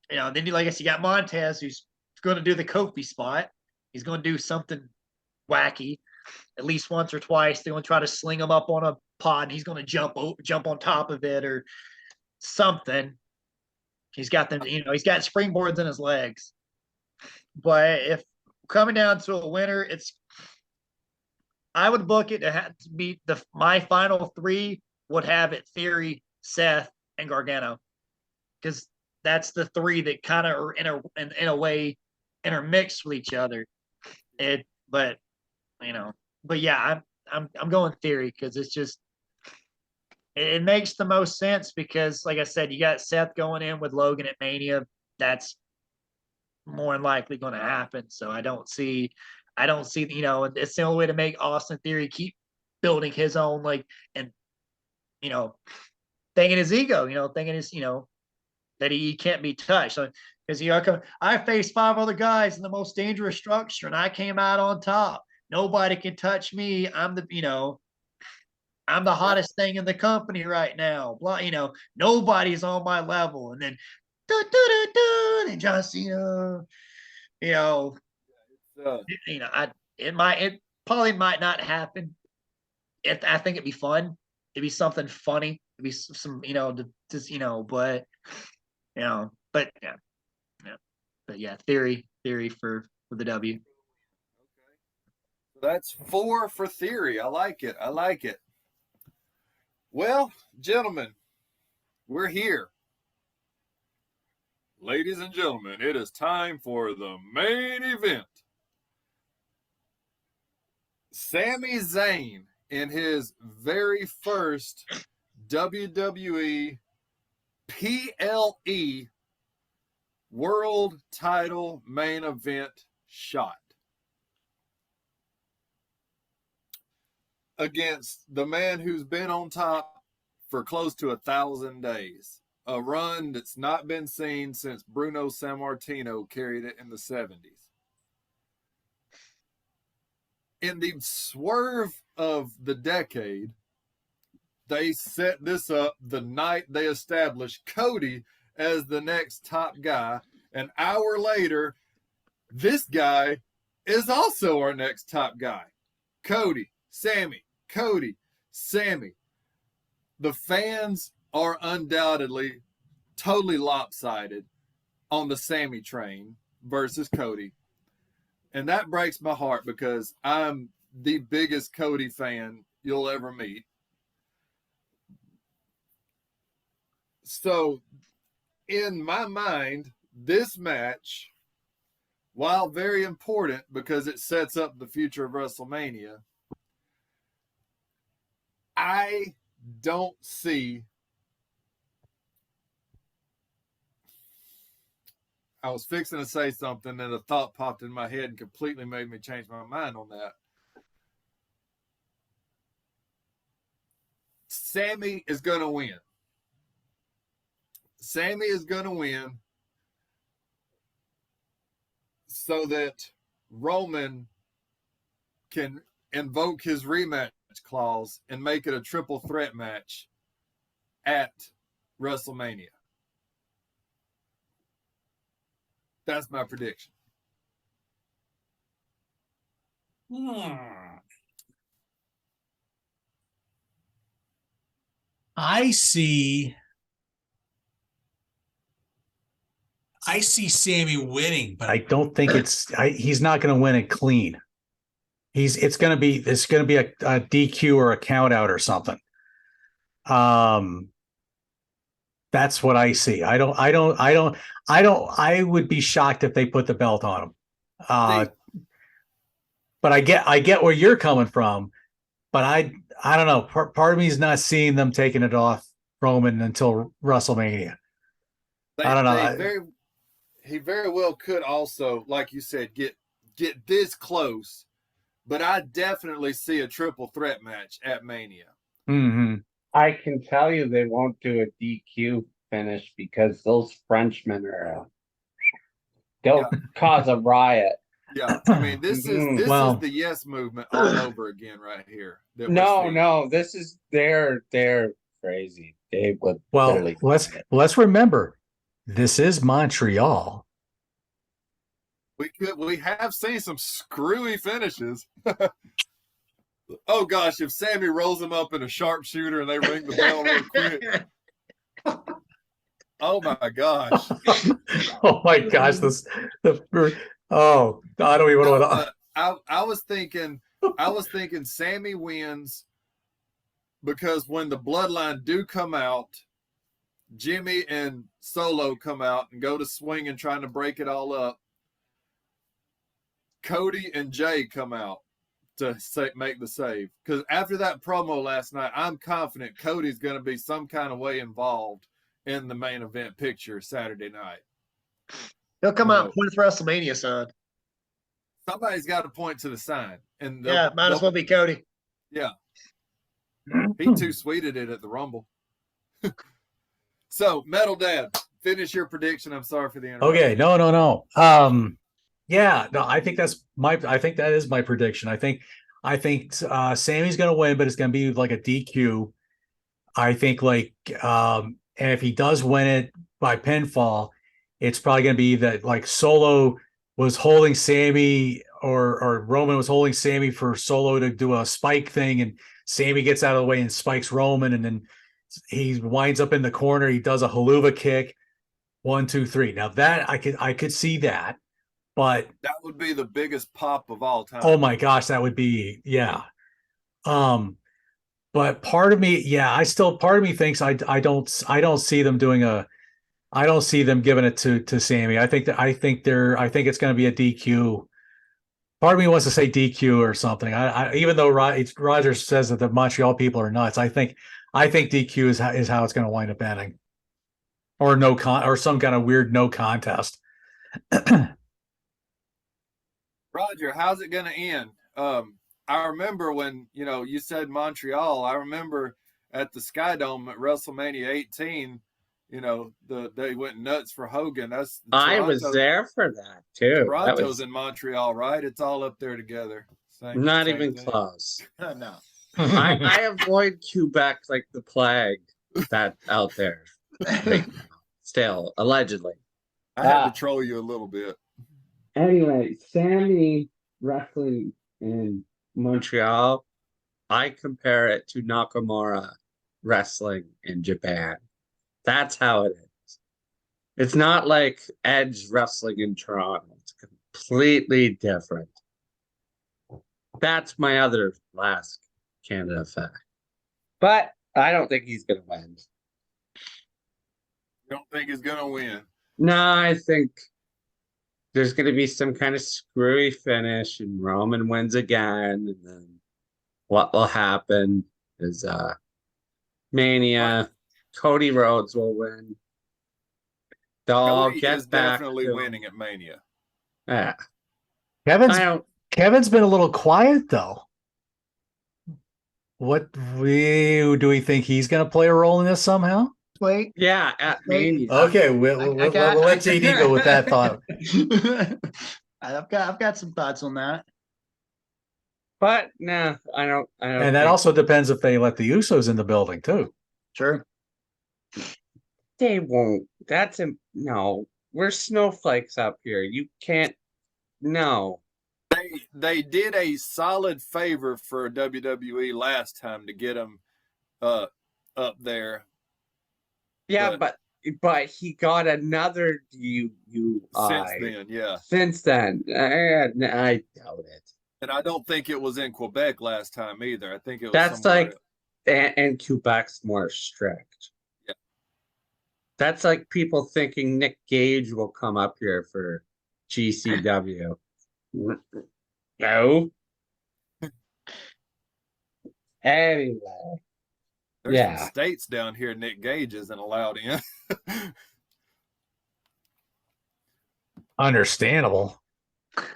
then you, like I said, you got Montez, who's going to do the Kofi spot. He's going to do something wacky at least once or twice. They're going to try to sling him up on a pod, and he's going to jump on top of it or something. He's got them, he's got springboards in his legs. But if coming down to a winner, I would book it to have to be my final three would have it Theory, Seth, and Gargano, because that's the three that kind of are in a way intermixed with each other. But yeah, I'm going Theory because it's just it makes the most sense because, like I said, you got Seth going in with Logan at Mania. That's more than likely going to happen. So I don't see, it's the only way to make Austin Theory keep building his own, and, thinking his ego, thinking his, that he can't be touched. Because, I faced 5 other guys in the most dangerous structure and I came out on top. Nobody can touch me. I'm the hottest thing in the company right now. Nobody's on my level. And then, and John Cena, it probably might not happen. I think it'd be fun. It'd be something funny. It'd be some, but yeah, theory for the W. Okay. So that's 4 for Theory. I like it. Well, gentlemen, we're here. Ladies and gentlemen, it is time for the main event. Sami Zayn in his very first WWE PLE World Title main event shot against the man who's been on top for close to 1,000 days. A run that's not been seen since Bruno Sammartino carried it in the 70s. In the swerve of the decade, they set this up the night they established Cody as the next top guy. An hour later, this guy is also our next top guy. Cody, Sami, Cody, Sami. The fans are undoubtedly totally lopsided on the Sami train versus Cody. And that breaks my heart because I'm the biggest Cody fan you'll ever meet. So, in my mind, this match, while very important because it sets up the future of WrestleMania, I don't see. I was fixing to say something and a thought popped in my head and completely made me change my mind on that. Sami is going to win. Sami is going to win so that Roman can invoke his rematch clause and make it a triple threat match at WrestleMania. That's my prediction. I see Sammy winning, but I don't think he's not going to win it clean. It's going to be a DQ or a count out or something. That's what I see. I would be shocked if they put the belt on him. But I get where you're coming from, but I don't know. Part of me is not seeing them taking it off Roman until WrestleMania. I don't know. He very well could also, like you said, get this close, but I definitely see a triple threat match at Mania. Mm-hmm. I can tell you they won't do a DQ finish because those Frenchmen they'll cause a riot. Yeah, I mean this is the yes movement all over again right here. No, this is they're crazy. They would let's remember this is Montreal. We have seen some screwy finishes. Oh gosh, if Sami rolls him up in a sharpshooter and they ring the bell real quick. Oh my gosh. Oh my gosh, I don't even know. I was thinking Sami wins because when the bloodline do come out, Jimmy and Solo come out and go to swing and trying to break it all up. Cody and Jay come out to make the save. Because after that promo last night, I'm confident Cody's going to be some kind of way involved in the main event picture Saturday night. He'll come out and point for WrestleMania, son. Somebody's got to point to the sign. And might as well be Cody. Yeah. He too sweeted it at the Rumble. So, Metal Dad, finish your prediction. I'm sorry for the interruption. Okay, no. I think that is my prediction. I think Sammy's going to win, but it's going to be like a DQ. I think and if he does win it by pinfall, it's probably going to be that like Solo was holding Sami or Roman was holding Sami for Solo to do a spike thing, and Sami gets out of the way and spikes Roman, and then he winds up in the corner. He does a haluva kick. 1, 2, 3. Now that I could see that, but that would be the biggest pop of all time. Oh my gosh, that would be, yeah. But But part of me, yeah, part of me thinks I don't see them doing I don't see them giving it to Sammy. I think it's going to be a DQ. Part of me wants to say DQ or something. Even though Rogers says that the Montreal people are nuts, I think DQ is how it's going to wind up ending, or or some kind of weird no contest. Roger, how's it going to end? I remember when you said Montreal. I remember at the Sky Dome at WrestleMania 18. They went nuts for Hogan. That's I was there for that too. Toronto's That was in Montreal, right? It's all up there together. not Same even thing. close. No. I avoid Quebec like the plague. That out there, like, still allegedly. I had to troll you a little bit. Anyway, Sammy wrestling in Montreal, I compare it to Nakamura wrestling in Japan. That's how it is. It's not like Edge wrestling in Toronto. It's completely different. That's my other last Canada fact. But I don't think he's going to win. You don't think he's going to win? No, I think there's going to be some kind of screwy finish and Roman wins again. And then what will happen is Mania, Cody Rhodes will win. They'll all Cody get is back definitely to winning at Mania. Yeah. Kevin's been a little quiet though. Do we think he's going to play a role in this somehow? Wait. Yeah, at Wait. Mania. Okay, we'll let JD go with that thought. I've got some thoughts on that. But no, I don't And that think also depends if they let the Usos in the building too. Sure. they won't. No. We're snowflakes up here. You can't. No. They did a solid favor for WWE last time to get him up there. Yeah, but he got another DUI Since then, yeah. Since then, I doubt it. And I don't think it was in Quebec last time either. I think it was That's somewhere like, and Quebec's more strict. Yeah. That's like people thinking Nick Gage will come up here for GCW. No. Anyway. There's some states down here Nick Gage isn't allowed in. Understandable.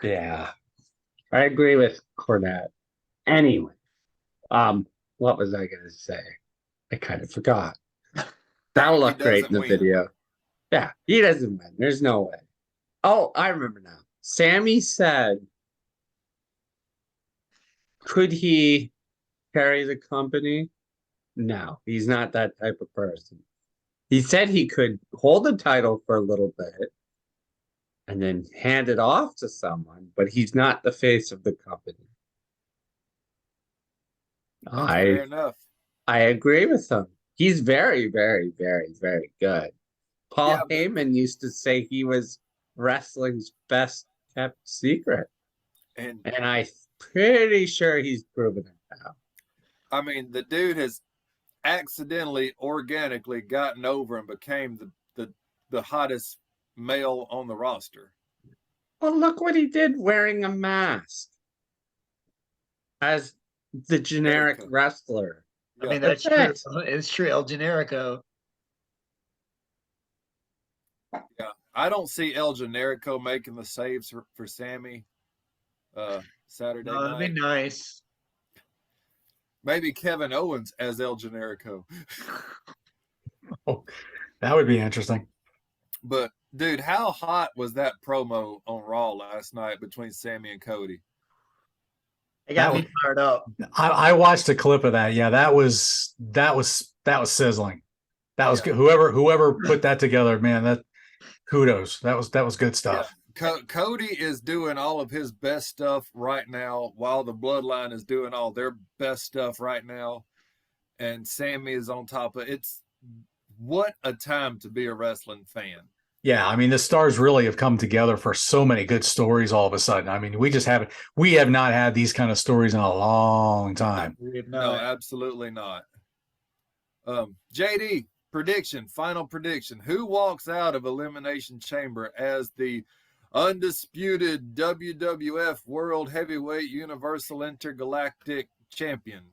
Yeah. I agree with Cornette. Anyway. What was I gonna say? I kind of forgot. That'll look great in the video. Yeah, he doesn't win. There's no way. Oh, I remember now. Sammy said, could he carry the company? No, he's not that type of person. He said he could hold the title for a little bit and then hand it off to someone, but he's not the face of the company. Fair enough. I agree with him. He's very, very, very, very good. Paul Heyman used to say he was wrestling's best kept secret. And I'm pretty sure he's proven it now. I mean, the dude has accidentally, organically gotten over and became the hottest male on the roster. Well, look what he did wearing a mask as the generic wrestler. I mean, that's true. It's true. El Generico. Yeah, I don't see El Generico making the saves for Sammy Saturday night. That'd be nice. Maybe Kevin Owens as El Generico. Oh, that would be interesting. But dude, how hot was that promo on Raw last night between Sammy and Cody? It got me fired up. I watched a clip of that. Yeah, that was sizzling. That was good. Whoever put that together, man. That kudos. That was good stuff. Yeah. Cody is doing all of his best stuff right now, while the Bloodline is doing all their best stuff right now, and Sammy is on top of it. It's what a time to be a wrestling fan. Yeah, I mean, the stars really have come together for so many good stories all of a sudden. I mean, we have not had these kind of stories in a long time. We have No, not. absolutely not. JD, prediction, final prediction. Who walks out of Elimination Chamber as the undisputed WWF World Heavyweight Universal Intergalactic Champion?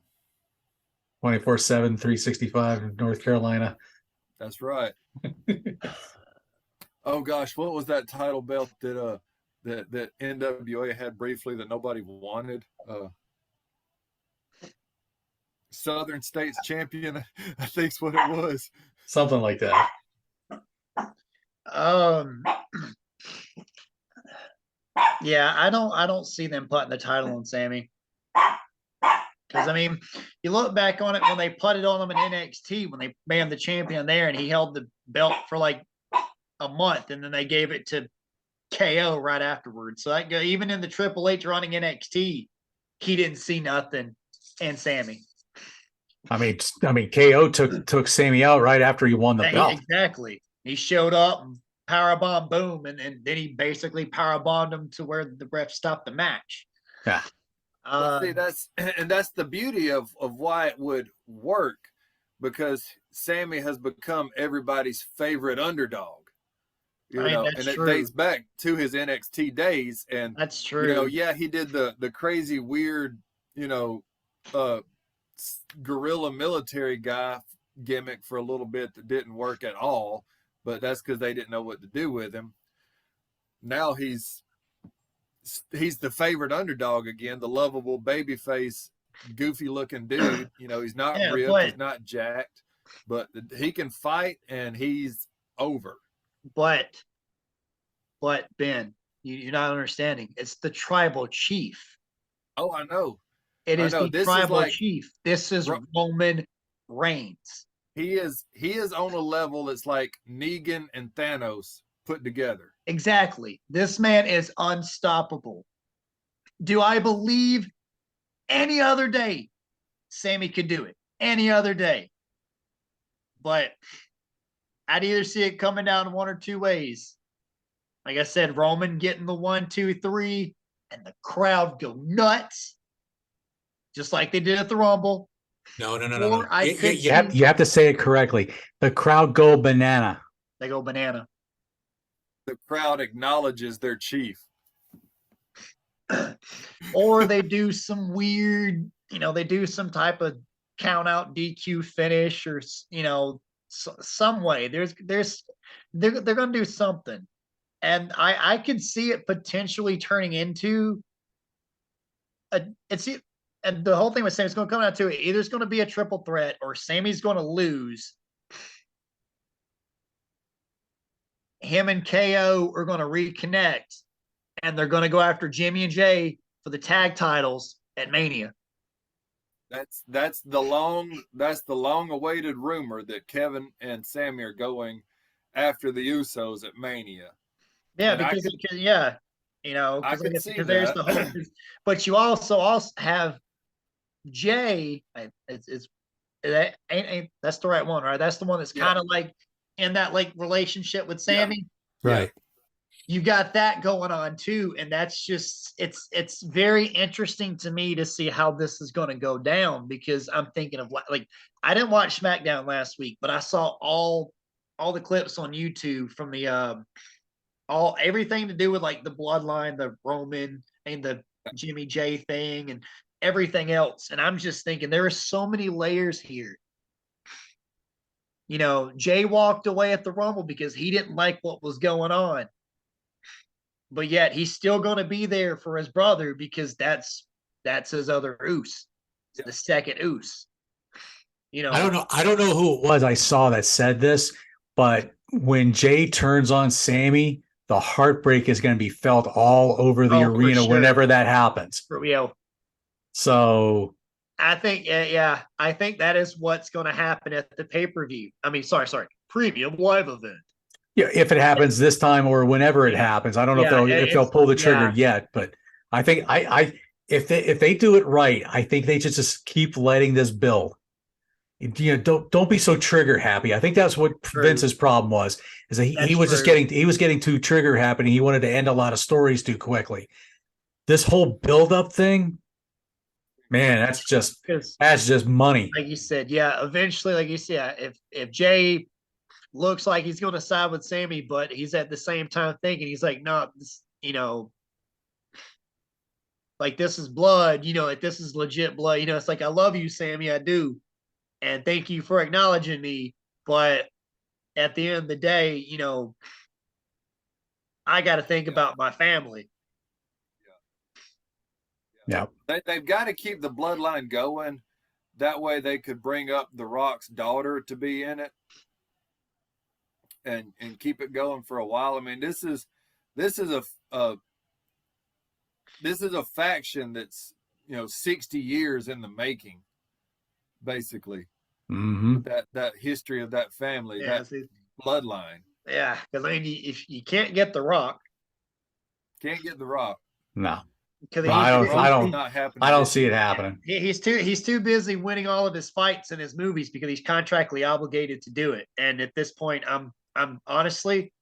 24/7, 365 in North Carolina. That's right. Oh gosh, what was that title belt that NWA had briefly that nobody wanted? Southern States Champion, I think's what it was. Something like that. Um, yeah, I don't see them putting the title on Sammy. Because I mean, you look back on it when they put it on him in NXT when they made him the champion there, and he held the belt for like a month, and then they gave it to KO right afterwards. So that even in the Triple H running NXT, he didn't see nothing in Sammy. I mean, KO took Sammy out right after he won the belt. Exactly. He showed up and powerbomb, boom, and then he basically powerbombed him to where the ref stopped the match. Yeah. Well, see, that's the beauty of why it would work, because Sammy has become everybody's favorite underdog. You know, and it dates back to his NXT days. And that's true. You know, yeah, he did the crazy, weird, guerrilla military guy gimmick for a little bit that didn't work at all, but that's because they didn't know what to do with him. Now he's the favorite underdog again, the lovable babyface, goofy looking dude. You know, he's not ripped, he's not jacked, but he can fight and he's over. But Ben, you're not understanding. It's the tribal chief. Oh, I know. It is the tribal chief. This is Roman Reigns. He is on a level that's like Negan and Thanos put together. Exactly. This man is unstoppable. Do I believe any other day Sammy could do it? Any other day. But I'd either see it coming down one or two ways. Like I said, Roman getting the 1, 2, 3, and the crowd go nuts. Just like they did at the Rumble. No. You have to say it correctly. The crowd go banana. They go banana. The crowd acknowledges their chief. Or they do some weird, they do some type of count out DQ finish, or some way. They're going to do something, and I could see it potentially turning into and the whole thing with Sammy's going to come down to it. Either it's going to be a triple threat, or Sammy's going to lose. Him and KO are going to reconnect, and they're going to go after Jimmy and Jay for the tag titles at Mania. That's the long awaited rumor that Kevin and Sammy are going after the Usos at Mania. Yeah, because there's the hope. But you also have Jay. That's the right one, right? That's the one that's kind of like in that like relationship with Sammy. Yeah. Right. You got that going on too, and that's just it's very interesting to me to see how this is going to go down, because I'm thinking of like I didn't watch SmackDown last week, but I saw all the clips on YouTube from the everything to do with like the bloodline, the Roman and the Jimmy J thing, and everything else. And I'm just thinking there are so many layers here. Jay walked away at the Rumble because he didn't like what was going on. But yet he's still going to be there for his brother, because that's his other oos. It's the second oos. I don't know who it was I saw that said this, but when Jay turns on Sammy, the heartbreak is going to be felt all over the arena whenever that happens. For real. So I think, I think that is what's going to happen at the pay-per-view. I mean, sorry, premium live event. Yeah, if it happens this time or whenever it happens, I don't know if they'll pull the trigger yet. But I think if they do it right, I think they just keep letting this build. don't be so trigger happy. I think that's what True. Vince's problem was, is that he That's was just true. he was getting too trigger happy. And he wanted to end a lot of stories too quickly. This whole build up thing, man, that's just money. Like you said, yeah. Eventually, like you said, if Jay looks like he's going to side with Sammy, but he's at the same time thinking he's like, no, this, like this is blood. Like this is legit blood. It's like I love you, Sammy, I do, and thank you for acknowledging me. But at the end of the day, I got to think about my family. Yeah. They've got to keep the bloodline going. That way they could bring up The Rock's daughter to be in it and keep it going for a while. I mean, this is a faction that's 60 years in the making, basically. Mm-hmm. That history of that family, that bloodline. Yeah, because I mean, if you can't get The Rock, No. Because I don't see it happening. He's too busy winning all of his fights in his movies because he's contractually obligated to do it. And at this point, I'm honestly,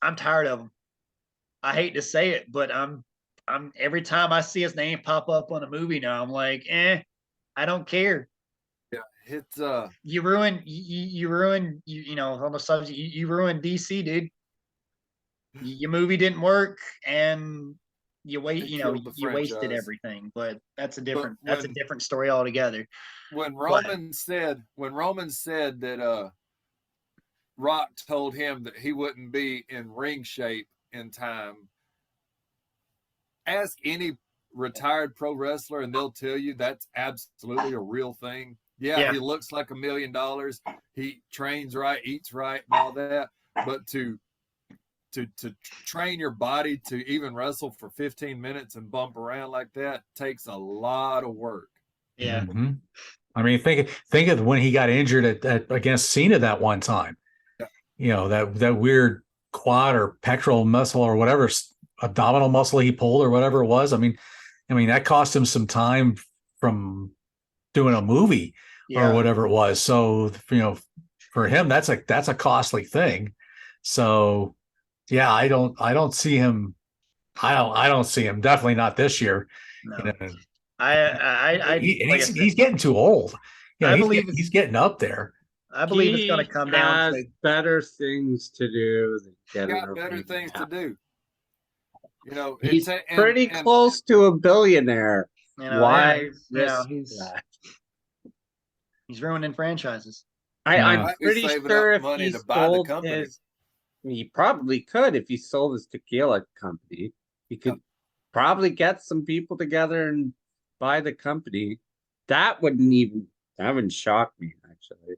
I'm tired of him. I hate to say it, but I'm every time I see his name pop up on a movie now, I'm like, I don't care. Yeah, it's you ruin on the subject. You ruined DC, dude. Your movie didn't work, and you wasted everything. But that's a different story altogether. When Roman said that Rock told him that he wouldn't be in ring shape in time, ask any retired pro wrestler and they'll tell you that's absolutely a real thing. Yeah. He looks like $1 million. He trains right, eats right, and all that. But to train your body to even wrestle for 15 minutes and bump around like that takes a lot of work. Yeah. Mm-hmm. I mean, think of when he got injured against Cena that one time. Yeah. That weird quad or pectoral muscle or whatever abdominal muscle he pulled or whatever it was. I mean that cost him some time from doing a movie or whatever it was. So for him, that's a costly thing. So yeah, I don't see him. I don't see him. Definitely not this year. No. He's getting too old. I believe he's getting up there. I believe it's going to come down to better things to do than got better things to do. He's pretty close to a billionaire. Why risk that? He's ruining franchises. I'm pretty sure if he sold his, he probably could if he sold his tequila company. He could probably get some people together and buy the company. That wouldn't shock me, actually.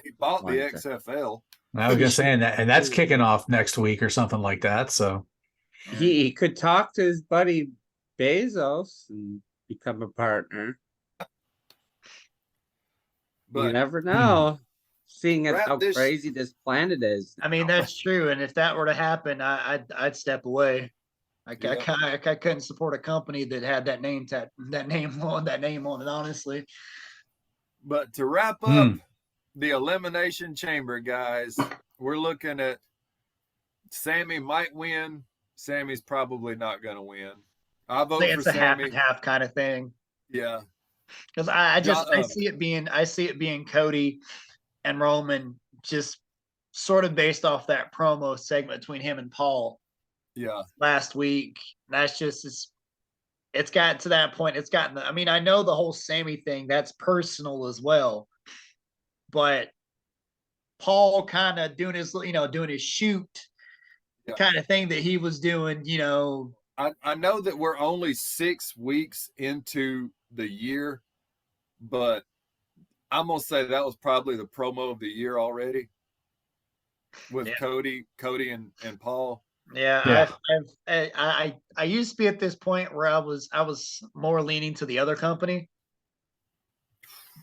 He bought the XFL. I was gonna say, and that's kicking off next week or something like that. So he could talk to his buddy Bezos and become a partner. But you never know. Seeing how crazy this planet is. I mean, that's true. And if that were to happen, I'd step away. I couldn't support a company that had that name on it, honestly. But to wrap up the Elimination Chamber, guys, we're looking at Sammy might win. Sammy's probably not going to win. I vote for it's a Sammy. half and half kind of thing. Yeah, because I see it being Cody and Roman, just sort of based off that promo segment between him and Paul. Yeah, last week. That's just it's gotten to that point. It's gotten. I mean, I know the whole Sammy thing, that's personal as well, but Paul kind of doing his shoot kind of thing that he was doing. I know that we're only 6 weeks into the year, but I'm gonna say that was probably the promo of the year already with Cody and Paul. Yeah. I used to be at this point where I was more leaning to the other company,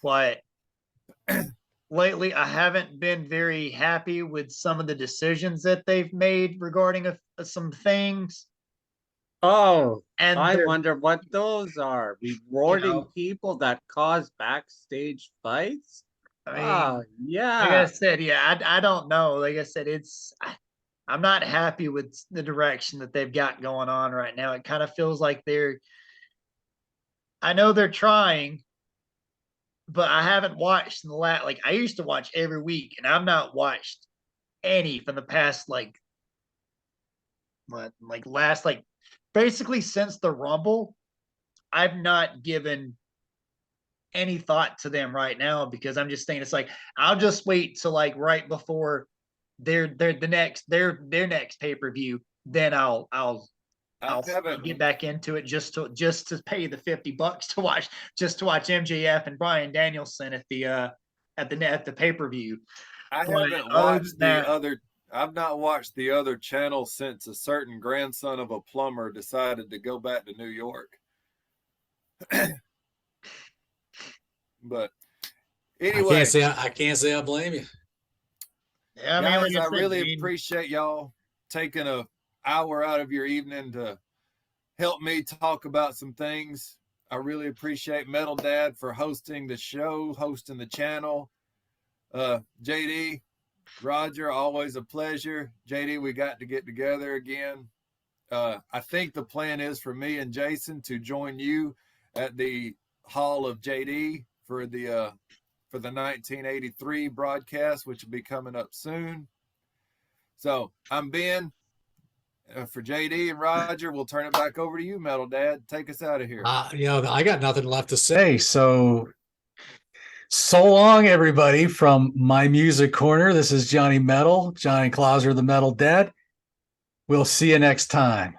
but lately I haven't been very happy with some of the decisions that they've made regarding some things. Oh, And I they're, wonder what those are. Rewarding people that cause backstage fights? I Ah, mean, like I yeah. said, yeah, I don't know. Like I said, I'm not happy with the direction that they've got going on right now. It kind of feels like I know they're trying, but I haven't watched in the last, like, I used to watch every week, and I've not watched any from the past, like, last, like, basically since the Rumble. I've not given any thought to them right now because I'm just thinking it's like, I'll just wait till like right before their next pay-per-view, then I'll get back into it just to pay the $50 to watch MJF and Bryan Danielson at the pay-per-view. I haven't watched the other. I've not watched the other channel since a certain grandson of a plumber decided to go back to New York. But anyway, I can't say I blame you. Yeah, I guys, mean, like I really appreciate y'all taking an hour out of your evening to help me talk about some things. I really appreciate Metal Dad for hosting the show, hosting the channel. JD, Roger, always a pleasure. JD, we got to get together again. I think the plan is for me and Jason to join you at the Hall of JD for the 1983 broadcast, which will be coming up soon. So I'm Ben. For JD and Roger, we'll turn it back over to you, Metal Dad. Take us out of here. I got nothing left to say. So long, everybody, from my music corner. This is Johnny Metal, Johnny Clauser, the Metal Dad. We'll see you next time.